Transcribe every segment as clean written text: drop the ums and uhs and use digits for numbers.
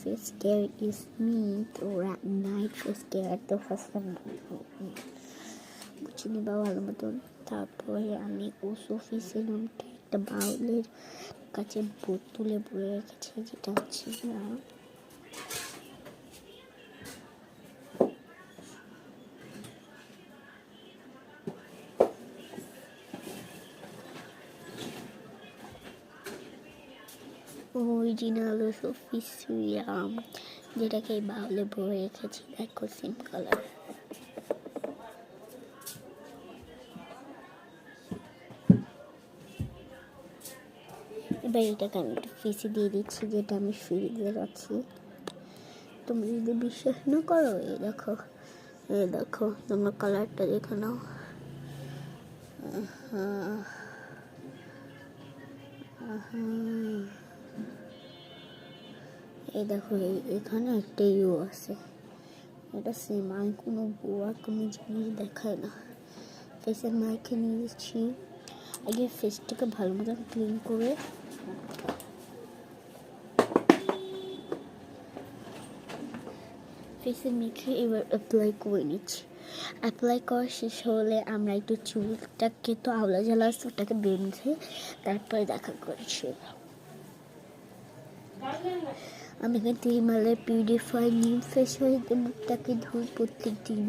face care is me. তো night face care তো first বুঝে নেবা ভালো মতন। তারপরে আমি ওসোফিসিনামটা একটা বাউলের কাছে বোতলে ভরে রেখেছি, যেটা হচ্ছে না অরিজিনাল ওসোফিসিয়াম, যেটাকে এই বাউলে ভরে রেখেছি। দেখো সেম কালার। এবার এটাকে আমি একটু ফ্রিজে দিয়ে দিচ্ছি, যেটা আমি ফ্রিজে রাখছি। তুমি যদি বিশ্বাস না করো, এই দেখো তোমরা কালারটা দেখে নাও। এই দেখো এখানে একটা ইউ আছে, এটা সেম। আমি কোনো বোয়া কোনো জিনিস দেখায় না। ফেসের মাইকে নিয়েছি, আগে ফেসটাকে ভালো মতন ক্লিন করে ফেসে মেখে এবার অ্যাপ্লাই করে নিচ্ছি। অ্যাপ্লাই করা শেষ হলে আমরা একটু চুলটাকে তো আওলা জ্বালা আছে, ওটাকে বেঁধে তারপরে দেখা করছি। আমি কিন্তু হিমালয়ের পিউরিফাই নিম ফেস ওয়াশে মুখটাকে ধুই প্রত্যেক দিন,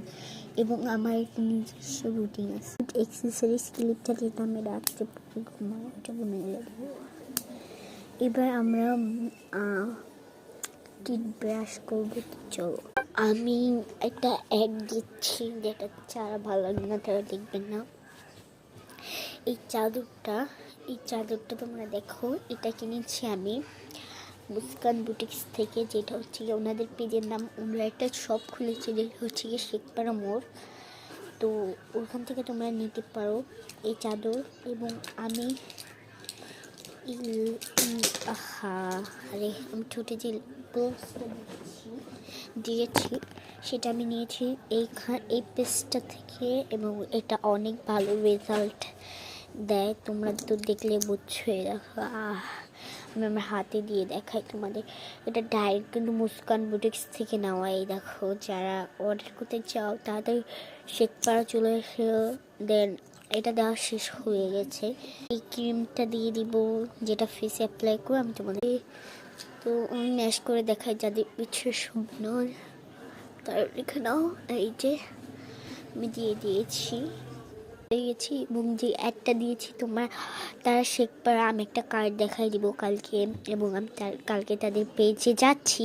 এবং আমার একটা নিজস্ব রুটিন আছে। এক্সেসরিজ ক্লিপটা যেটা আমি রাখতে পারি ঘুমাও, ওটা মেলে দেবো। এবার আমরা টিথ ব্রাশ করবো। চলো, আমি একটা অ্যাড দিচ্ছি, যেটা যারা ভালো লাগে না তারা দেখবেন না। এই চাদরটা তোমরা দেখো, এটা কিনেছি আমি মুস্কান বুটিক্স থেকে, যেটা হচ্ছে গিয়ে ওনাদের পেজের নাম। ওনারা একটা শপ খুলেছে, যেটা হচ্ছে গিয়ে শেখপাড়া মোড়। তো ওখান থেকে তোমরা নিতে পারো এই চাদর। এবং আমি আমি ঠোঁটে যে গ্লোভসটা দিয়েছি সেটা আমি নিয়েছি এই পেজটা থেকে, এবং এটা অনেক ভালো রেজাল্ট দেয়। তোমরা তো দেখলে বুঝছোই। দেখো আমি আমার হাতে দিয়ে দেখাই তোমাদের। এটা ডাইরেক্ট কিন্তু মুস্কান বুটিক্স থেকে নেওয়া। এই দেখো, যারা অর্ডার করতে চাও তাদের শেখপাড়া চলে এসে দেন। এটা দেওয়া শেষ হয়ে গেছে। এই ক্রিমটা দিয়ে দিব, যেটা ফেসে অ্যাপ্লাই করে আমি তোমাদের। তো আমি ম্যাশ করে দেখাই, যাদের ইচ্ছে শুকনো তার লিখে নাও। এই যে আমি দিয়ে দিয়েছি এবং যে অ্যাডটা দিয়েছি তোমরা, তারা শেখপাড়া, আমি একটা কার্ড দেখাই দিব কালকে, এবং আমি কালকে তাদের পেজে যাচ্ছি।